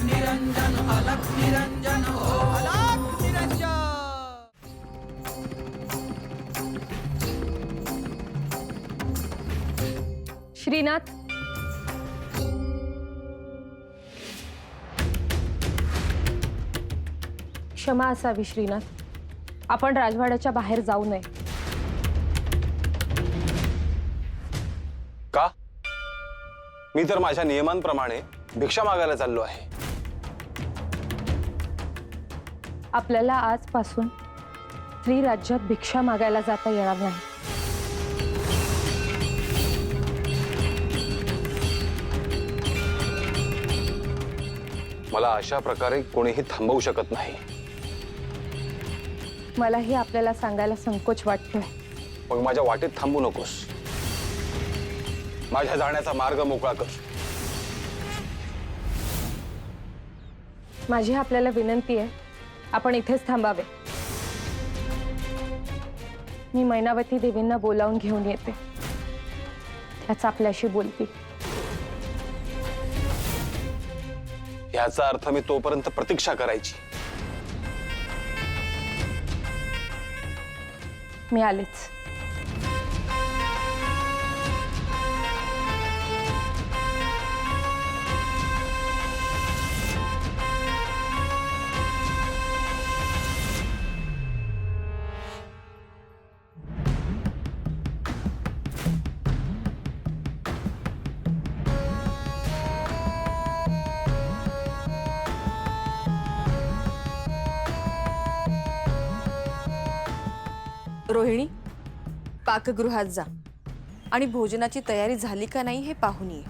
निरंजन अलख निरंजन ओम अलख निरंजन। श्रीनाथ, क्षमा असावी श्रीनाथ, आपण राजवाड्याच्या बाहेर जाऊ नये। का? मी तर माझ्या नियमांप्रमाणे भिक्षा मागायला चाललो आहे। आपल्याला आजपासून स्त्री राज्यात भिक्षा मागायला जाता येणार नाही। मला अशा प्रकारे कोणीही थांबवू शकत नाही। मलाही आपल्याला सांगायला संकोच वाटतोय। मग माझ्या वाटेत थांबू नकोस, माझ्या जाण्याचा मार्ग मोकळा कर। माझी आपल्याला विनंती आहे, आपण इथेच थांबावे। मी मैनावती देवींना बोलावून घेऊन येते, त्याच आपल्याशी बोलती। याचा अर्थ मी तोपर्यंत प्रतीक्षा करायची। मी आलेच। रोहिणी, पाकगृहात जा आणि भोजनाची तयारी झाली का नाही हे पाहून ये।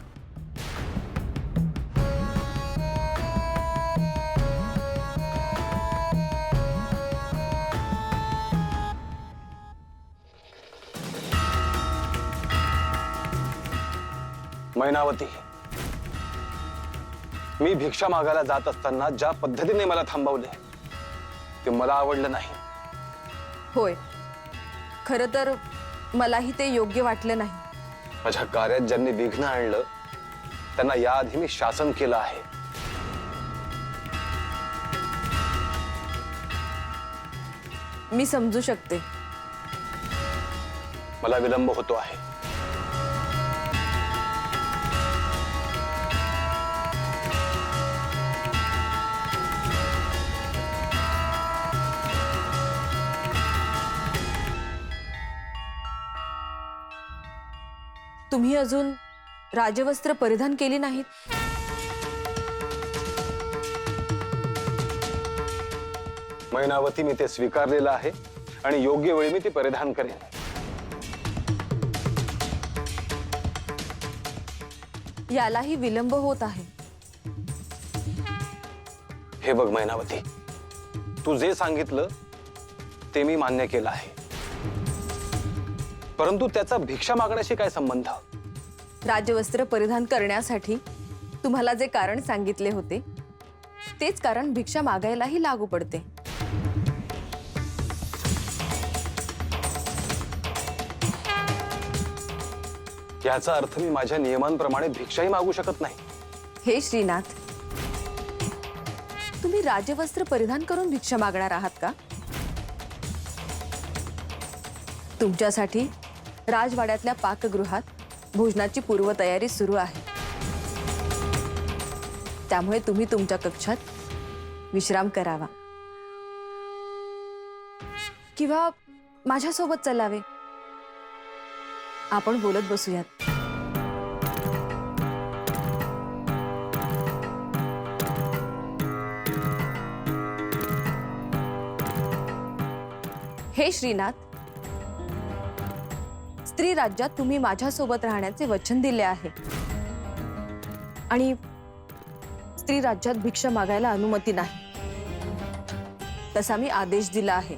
मैनावती, मी भिक्षा मागायला जात असताना ज्या पद्धतीने मला थांबवले ते मला आवडलं नाही। होय, खरं तर मलाही ते योग्य वाटलं नाही। माझ्या कार्यात ज्यांनी विघ्न आणलं त्यांना याआधी मी शासन केलं आहे। मी समजू शकते। मला विलंब होतो आहे। तुम्ही अजून राजवस्त्र परिधान केली नाहीत। मैनावती, मी ते स्वीकारलेलं आहे आणि योग्य वेळी मी ते परिधान करेन। यालाही विलंब होत आहे। हे बघ मैनावती, तू जे सांगितलं ते मी मान्य केलं आहे, परंतु त्याचा भिक्षा मागण्याशी काय संबंध? राजवस्त्र परिधान करण्यासाठी तुम्हाला जे कारण सांगितले होते तेच कारण भिक्षा मागायलाही लागू पडते। याचा अर्थ मी माझ्या नियमांप्रमाणे भिक्षाही मागू शकत नाही। हे श्रीनाथ, तुम्ही राजवस्त्र परिधान करून भिक्षा मागणार आहात का? तुमच्यासाठी राजवाड्यातल्या पाकगृहात भोजनाची पूर्वतयारी सुरू आहे, त्यामुळे तुम्ही तुमच्या कक्षात विश्राम करावा किंवा माझ्यासोबत चलावे। आपण बोलत बसूयात। हे श्रीनाथ, स्त्री राज्यात तुम्ही माझ्यासोबत राहण्याचे वचन दिले आहे आणि स्त्री राज्यात भिक्षा मागायला अनुमती नाही तसा मी आदेश दिला आहे,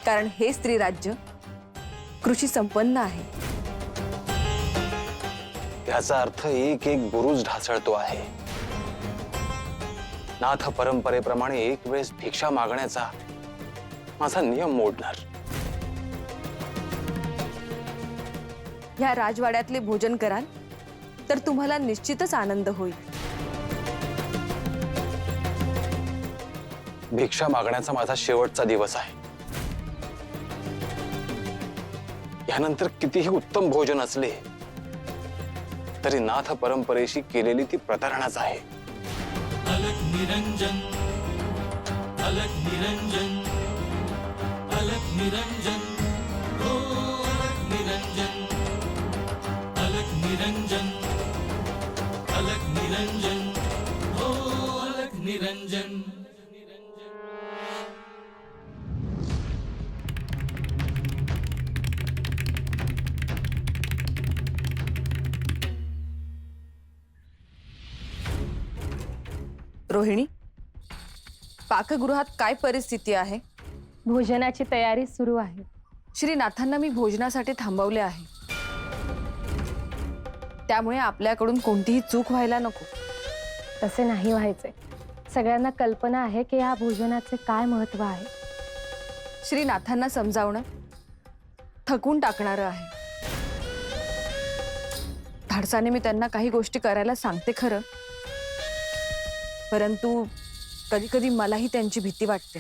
कारण हे स्त्री राज्य कृषी संपन्न आहे। याचा अर्थ एक एक बुरुज ढासळतो आहे। नाथ परंपरेप्रमाणे एक वेळेस भिक्षा मागण्याचा माझा नियम मोडणार। ह्या राजवाड्यातले भोजन कराल तर तुम्हाला निश्चितच आनंद होईल. भिक्षा मागण्याचा माझा शेवटचा दिवस आहे. यानंतर कितीही उत्तम भोजन असले तरी नाथ परंपरेशी केलेली ती प्रतारणाच आहे. अलग निरंजन, अलग निरंजन, अलग निरंजन, हो अलग निरंजन, अलग निरंजन, अलग निरंजन, हो अलग निरंजन. रोहिणी, पाकगृहात काय परिस्थिती आहे? भोजनाची तयारी सुरू आहे. श्रीनाथांना मी भोजनासाठी थांबवले आहे. त्यामुळे आपल्याकडून कोणतीही चूक व्हायला नको. तसे नाही व्हायचे. सगळ्यांना कल्पना आहे की या भोजनाचे काय महत्व आहे. श्रीनाथांना समजावणं थकून टाकणारं आहे. धाडसाने मी त्यांना काही गोष्टी करायला सांगते खरं, परंतु कधी कधी मलाही त्यांची भीती वाटते.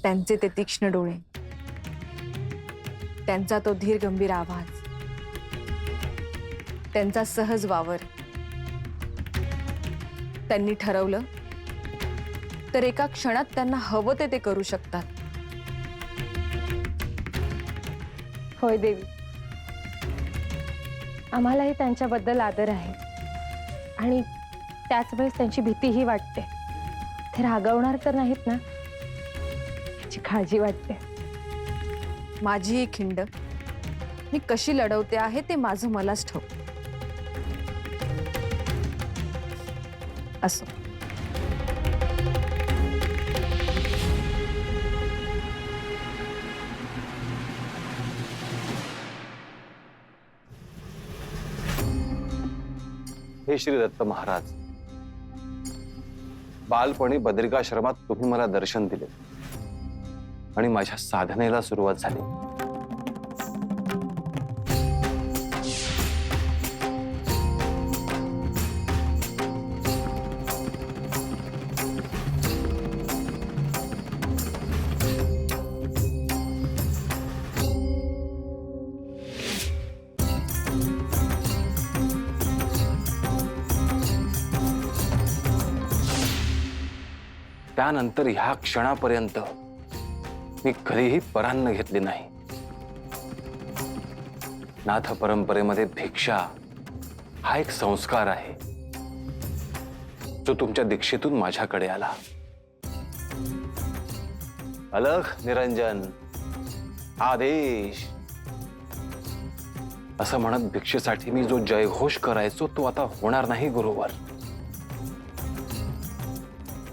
त्यांचे ते तीक्ष्ण डोळे, त्यांचा तो धीर गंभीर आवाज, त्यांचा सहज वावर. त्यांनी ठरवलं तर एका क्षणात त्यांना हवं ते करू शकतात. होय देवी, आम्हालाही त्यांच्याबद्दल आदर आहे आणि त्याच वेळेस त्यांची भीतीही वाटते. ते रागवणार तर नाहीत ना, याची काळजी वाटते. माझी ही खिंड मी कशी लढवते आहे ते माझं मलाच ठाऊक. असो, हे श्री दत्त महाराज, बालपणी बद्रिकाश्रमात तुम्ही मला दर्शन दिले आणि माझ्या साधनेला सुरुवात झाली. त्यानंतर ह्या क्षणापर्यंत मी कधीही परान्न घेतली नाही. नाथ परंपरेमध्ये भिक्षा हा एक संस्कार आहे जो तुमच्या दीक्षेतून माझ्याकडे आला. अलग निरंजन, आदेश असं म्हणत भिक्षेसाठी मी जो जयघोष करायचो तो आता होणार नाही गुरुवर.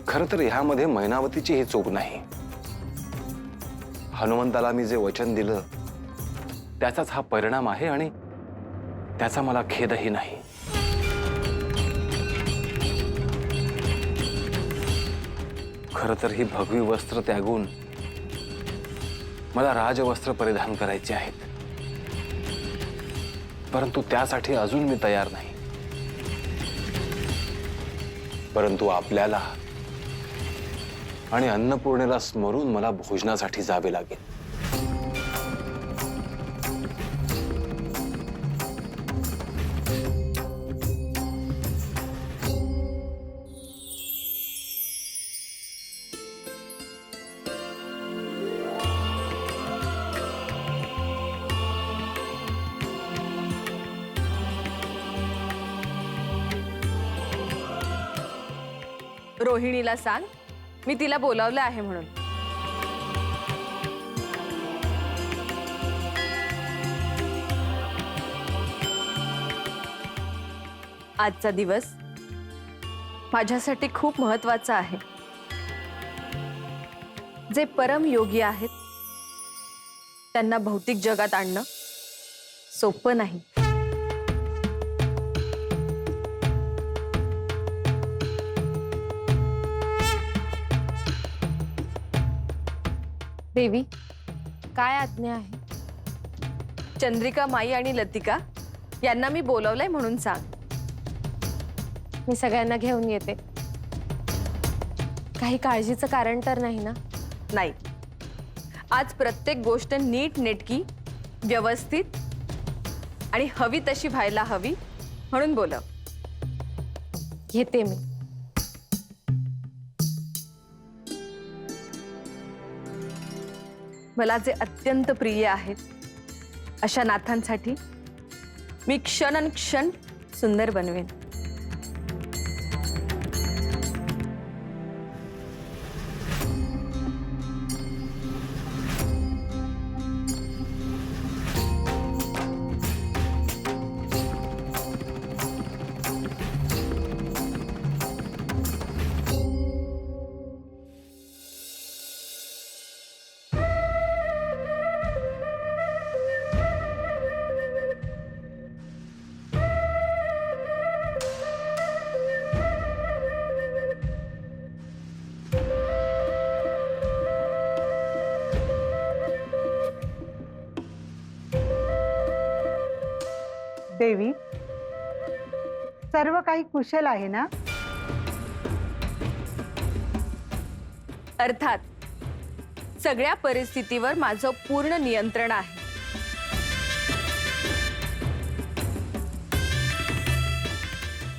खरं तर ह्यामध्ये मैनावतीची ही चूक नाही. हनुमंताला मी जे वचन दिलं त्याचाच हा परिणाम आहे आणि त्याचा मला खेदही नाही. खरं तर ही भगवी वस्त्र त्यागून मला राजवस्त्र परिधान करायचे आहेत, परंतु त्यासाठी अजून मी तयार नाही. परंतु आपल्याला आणि अन्नपूर्णेला स्मरून मला भोजनासाठी जावे लागेल. रोहिणीला सांग मी तिला बोलावलं आहे म्हणून. आजचा दिवस माझ्यासाठी खूप महत्त्वाचा आहे. जे परम योगी आहेत त्यांना भौतिक जगात आणणं सोपं नाही. देवी, काय आज्ञा आहे? चंद्रिका माई आणि लतिका यांना मी बोलवलंय म्हणून सांग. मी सगळ्यांना घेऊन येते. काही काळजीचं कारण तर नाही ना? नाही, आज प्रत्येक गोष्ट नीट नेटकी, व्यवस्थित आणि हवी तशी व्हायला हवी म्हणून बोलव. येते मी. मला जे अत्यंत प्रिय आहेत अशा नाथांसाठी मी क्षण क्षण सुंदर बनवेन. देवी, सर्व काही कुशल आहे ना? अर्थात सगळ्या परिस्थितीवर माझं पूर्ण नियंत्रण आहे.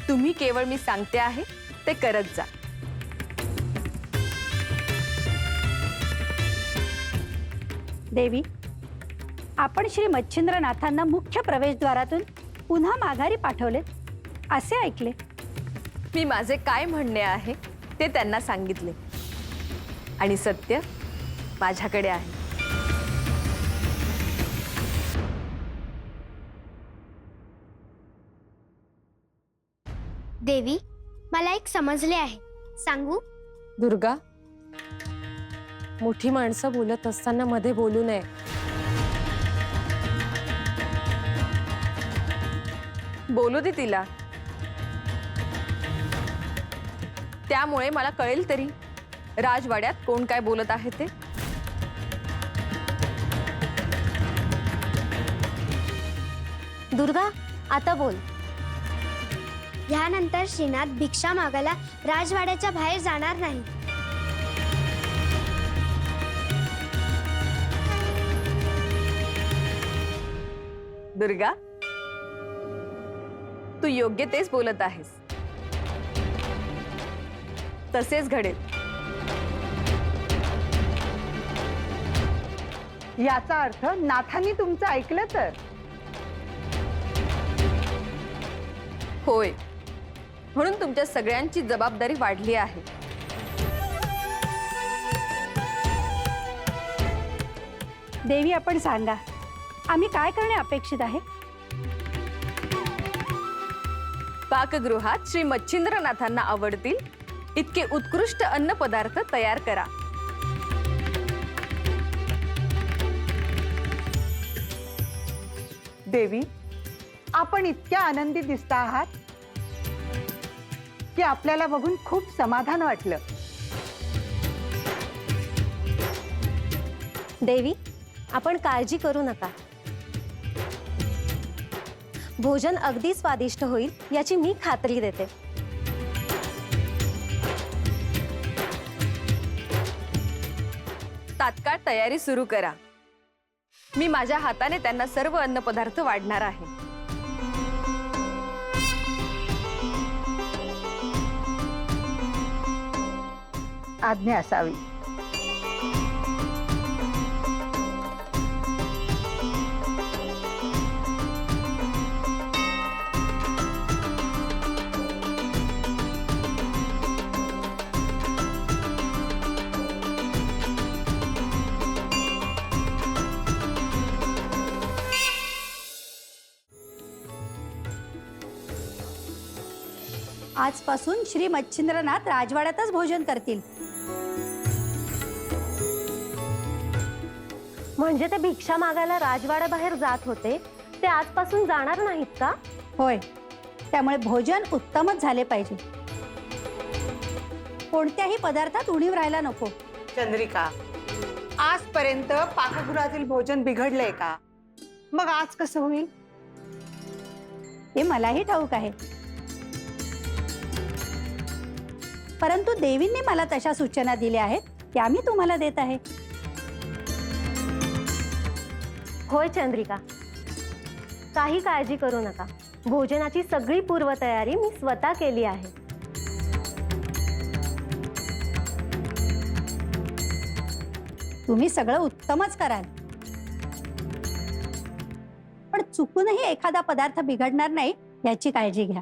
तुम्ही केवळ मी सांगते आहे ते करत जा. देवी, आपण श्री मच्छिंद्रनाथांना मुख्य प्रवेशद्वारातून पुन्हा माघारी पाठवले असे ऐकले. मी माझे काय म्हणणे आहे ते त्यांना सांगितले आणि सत्य माझ्याकडे आहे. देवी, मला एक समजले आहे, सांगू? दुर्गा, मोठी माणसं बोलत असताना मध्ये बोलू नये. बोलू दे तिला, त्यामुळे मला कळेल तरी राजवाड्यात कोण काय बोलत आहे ते. दुर्गा, आता बोल. यानंतर श्रीनाथ भिक्षा मागायला राजवाड्याच्या बाहेर जाणार नाही. दुर्गा, तू योग्य तेच बोलत आहेस. तसेच घडेल. याचा अर्थ नाथांनी तुमचं ऐकलं तर? होय, म्हणून तुमच्या सगळ्यांची जबाबदारी वाढली आहे. देवी, आपण सांगा, आम्ही काय करणे अपेक्षित आहे? पाकगृहात श्री मच्छिंद्रनाथांना आवडतील इतके उत्कृष्ट अन्न पदार्थ तयार करा. देवी, आपण इतक्या आनंदी दिसता आहात की आपल्याला बघून खूप समाधान वाटलं. देवी, आपण काळजी करू नका. भोजन अगदी स्वादिष्ट होईल याची मी खात्री देते. तात्काळ तयारी सुरू करा. मी माझ्या हाताने त्यांना सर्व अन्नपदार्थ वाढणार आहे. आज्ञा असावी. आजपासून श्री मच्छिंद्रनाथ राजवाड्यातच भोजन करतील. म्हणजे ते भिक्षा मागायला राजवाड्याबाहेर जात होते, ते आजपासून जाणार नाहीत का? होय, त्यामुळे भोजन उत्तमच झाले पाहिजे. कोणत्याही पदार्थात उणीव राहायला नको. चंद्रिका, आजपर्यंत पाकगृहातील भोजन बिघडलंय का? मग आज कसं होईल? हे मलाही ठाऊक आहे. परंतु देवींनी मला तशा सूचना दिल्या आहेत त्या मी तुम्हाला देत आहे. होय चंद्रिका, काही काळजी करू नका. भोजनाची सगळी पूर्वतयारी मी स्वतः केली आहे. तुम्ही सगळं उत्तमच कराल, पण चुकूनही एखादा पदार्थ बिघडणार नाही याची काळजी घ्या.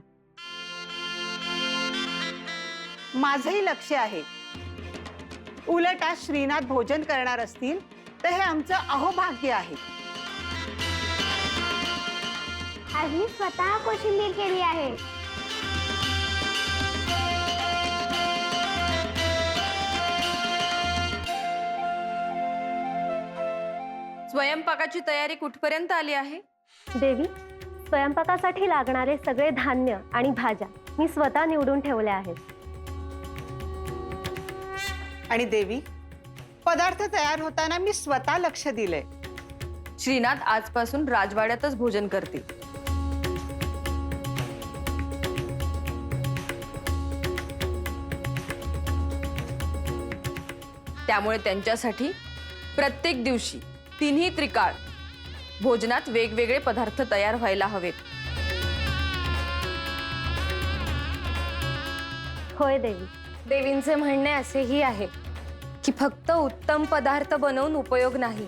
माझंही लक्ष आहे. उलट आज श्रीनाथ भोजन करणार असतील तर हे आमचं अहोभाग्य आहे. आज मी स्वतः कोशिंबीर केली आहे. स्वयंपाकाची तयारी कुठपर्यंत आली आहे? देवी, स्वयंपाकासाठी लागणारे सगळे धान्य आणि भाज्या मी स्वतः निवडून ठेवल्या आहेत. आणि देवी, पदार्थ तयार होताना मी स्वतः लक्ष दिलंय. श्रीनाथ आजपासून राजवाड्यातच भोजन करतील. त्यामुळे त्यांच्यासाठी प्रत्येक दिवशी तिन्ही त्रिकाळ भोजनात वेगवेगळे पदार्थ तयार व्हायला हवेत. होय देवी. देवींचे म्हणणे असेही आहे की फक्त उत्तम पदार्थ बनवून उपयोग नाही,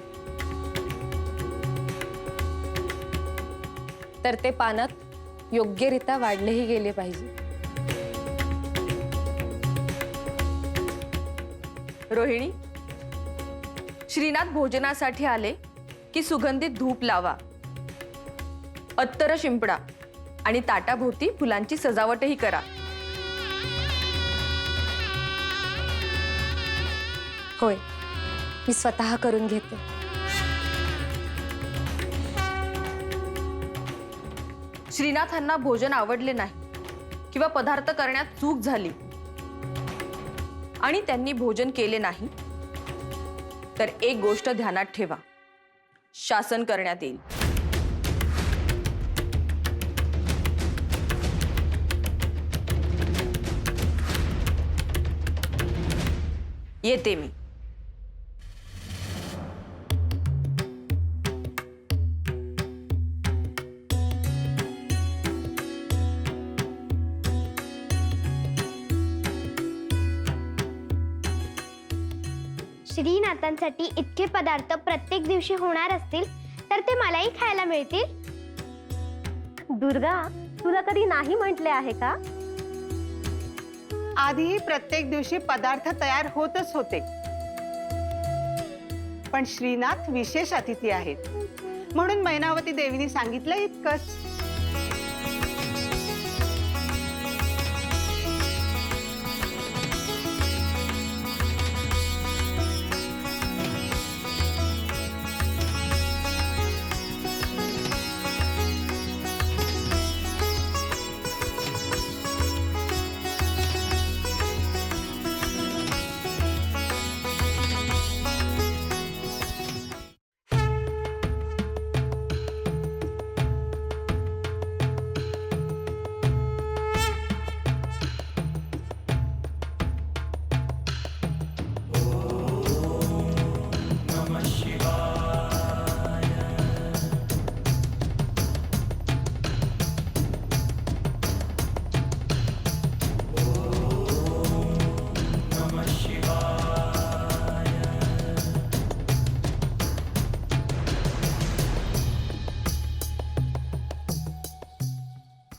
तर ते पानात योग्यरित्या वाढलेही गेले पाहिजे. रोहिणी, श्रीनाथ भोजनासाठी आले की सुगंधित धूप लावा, अत्तर शिंपडा आणि ताटाभोवती फुलांची सजावटही करा. होय, मी स्वतः करून घेते. श्रीनाथांना भोजन आवडले नाही किंवा पदार्थ करण्यात चूक झाली आणि त्यांनी भोजन केले नाही तर एक गोष्ट ध्यानात ठेवा, शासन करण्यात येईल. येते मी. श्रीनाथांसाठी इतके पदार्थ प्रत्येक दिवशी होणार असतील तर ते मलाही खायला मिळतील. दुर्गा, तुला कधी नाही म्हटले आहे का? आधीही प्रत्येक दिवशी पदार्थ तयार होतच होते, पण श्रीनाथ विशेष अतिथी आहेत म्हणून मैनावती देवीने सांगितलं इतकंच.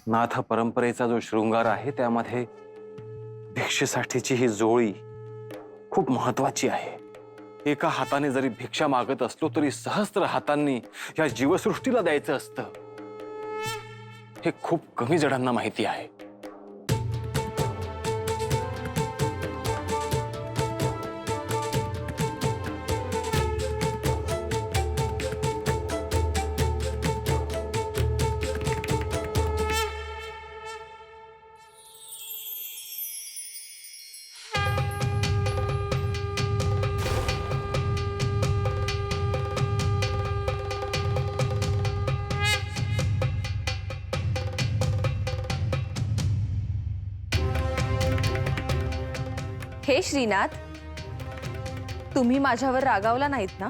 नाथ परंपरेचा जो शृंगार आहे त्यामध्ये भिक्षेसाठीची ही जोळी खूप महत्वाची आहे. एका हाताने जरी भिक्षा मागत असलो तरी सहस्त्र हातांनी या जीवसृष्टीला द्यायचं असतं, हे खूप कमी जणांना माहिती आहे. हे श्रीनाथ, तुम्ही माझ्यावर रागावला नाहीत ना?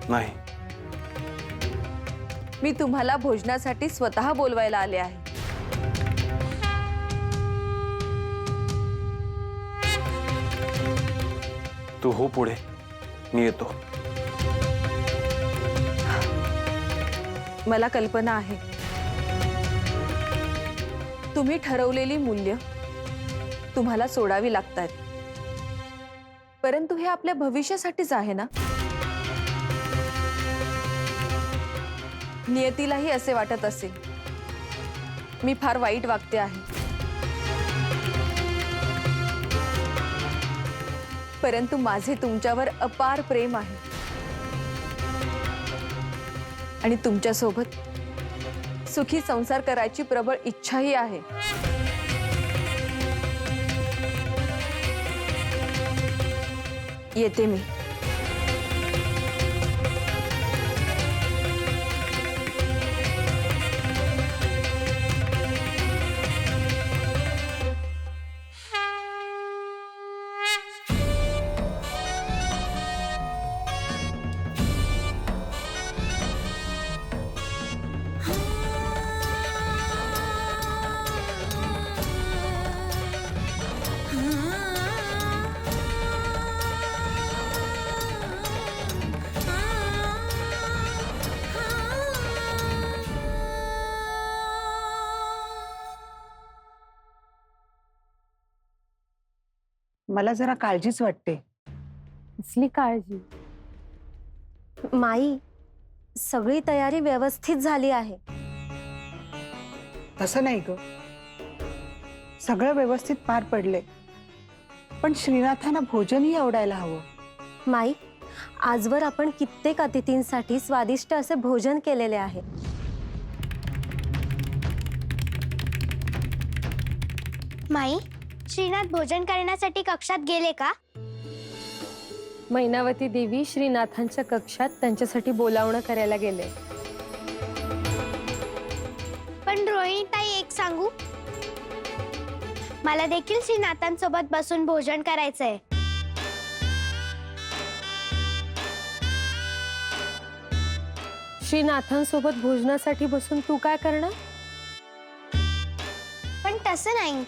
नाही. मी तुम्हाला भोजनासाठी स्वतः बोलवायला आले आहे. तू हो पुढे, मी येतो. मला कल्पना आहे, तुम्ही ठरवलेली मूल्य तुम्हाला सोडावी लागतात, परंतु हे आपल्या भविष्यासाठीच आहे ना? नियतीलाही असे वाटत असेल मी फार वाईट वागते आहे, परंतु माझे तुमच्यावर अपार प्रेम आहे आणि तुमच्यासोबत सुखी संसार करायची प्रबळ इच्छाही आहे. येते मी. मला जरा काळजीच वाटते. कसली काळजी? माई, सगळी तयारी व्यवस्थित झाली आहे. तसं नाही ग, सगळं व्यवस्थित पार पडले, पण श्रीनाथांना भोजनही आवडायला हवं. माई, आजवर आपण कित्येक अतिथींसाठी स्वादिष्ट असे भोजन केलेले आहे. माई, श्रीनाथ भोजन करण्यासाठी कक्षात गेले का? मैनावती देवी श्रीनाथांच्या कक्षात त्यांच्यासाठी बोलावणं करायला गेले. पण रोहिणी ताई, एक सांगू, मला देखील श्रीनाथांसोबत बसून भोजन करायचंय. श्रीनाथांसोबत भोजनासाठी बसून तू काय करणार? पण तसं नाही,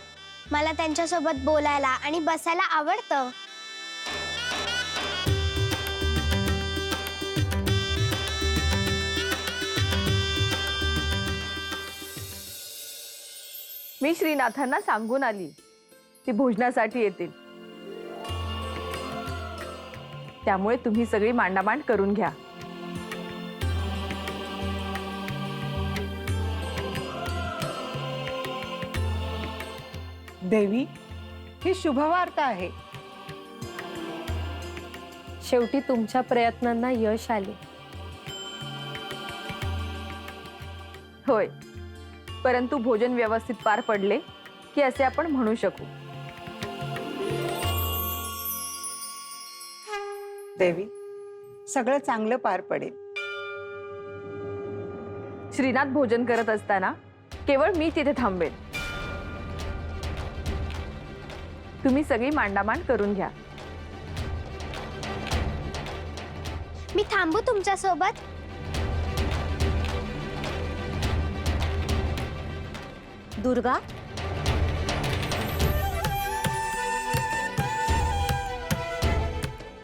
मला त्यांच्यासोबत बोलायला आणि बसायला आवडतं. मी श्रीनाथांना सांगून आली ती भोजनासाठी येतील, त्यामुळे तुम्ही सगळी मांडामांड करून घ्या. देवी, ही शुभवार्ता आहे. शेवटी तुमच्या प्रयत्नांना यश आले. होय, परंतु भोजन व्यवस्थित पार पडले की असे आपण म्हणू शकू. देवी, सगळं चांगलं पार पडेल. श्रीनाथ भोजन करत असताना केवळ मी तिथे थांबेन. तुम्ही सगळी मांडामांड करून घ्या. मी थांबू तुमच्या सोबत? दुर्गा,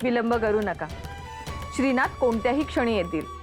विलंब करू नका. श्रीनाथ कोणत्याही क्षणी येतील.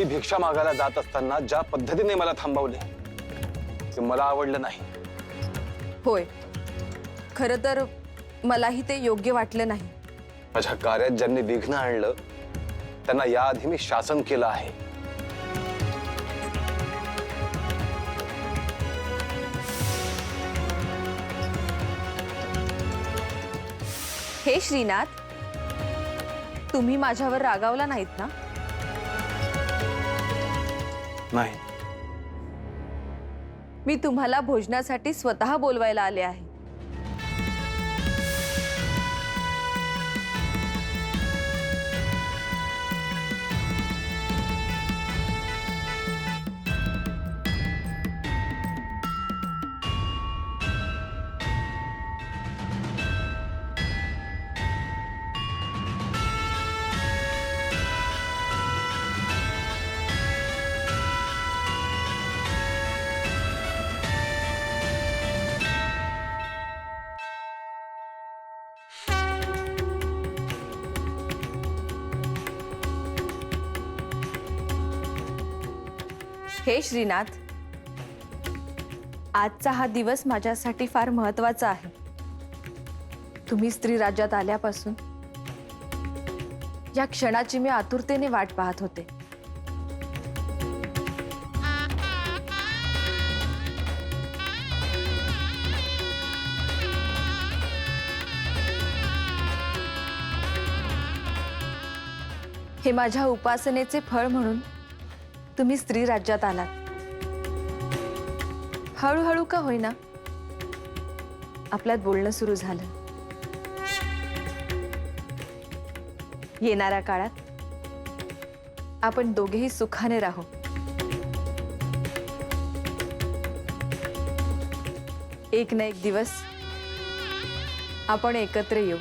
मी भिक्षा मागायला जात असताना ज्या पद्धतीने मला थांबवले ते मला आवडलं नाही. होय, खरं तर मलाही ते योग्य वाटलं नाही. माझ्या कार्यात ज्यांनी विघ्न आणलं त्यांना याआधी मी शासन केलं आहे. हे श्रीनाथ, तुम्ही माझ्यावर रागावला नाहीत ना? नाही, मी तुम्हाला भोजनासाठी स्वतः बोलवायला आले आहे. हे श्रीनाथ, आजचा हा दिवस माझ्यासाठी फार महत्वाचा आहे. तुम्ही स्त्री राज्यात आल्यापासून या क्षणाची मी आतुरतेने वाट पाहत होते. हे माझ्या उपासनेचे फळ म्हणून तुम्ही स्त्री राज्यात आलात. हळूहळू का होईना आपल्यात बोलणं सुरू झालं. येणाऱ्या काळात आपण दोघेही सुखाने राहू. एक ना एक दिवस आपण एकत्र येऊ.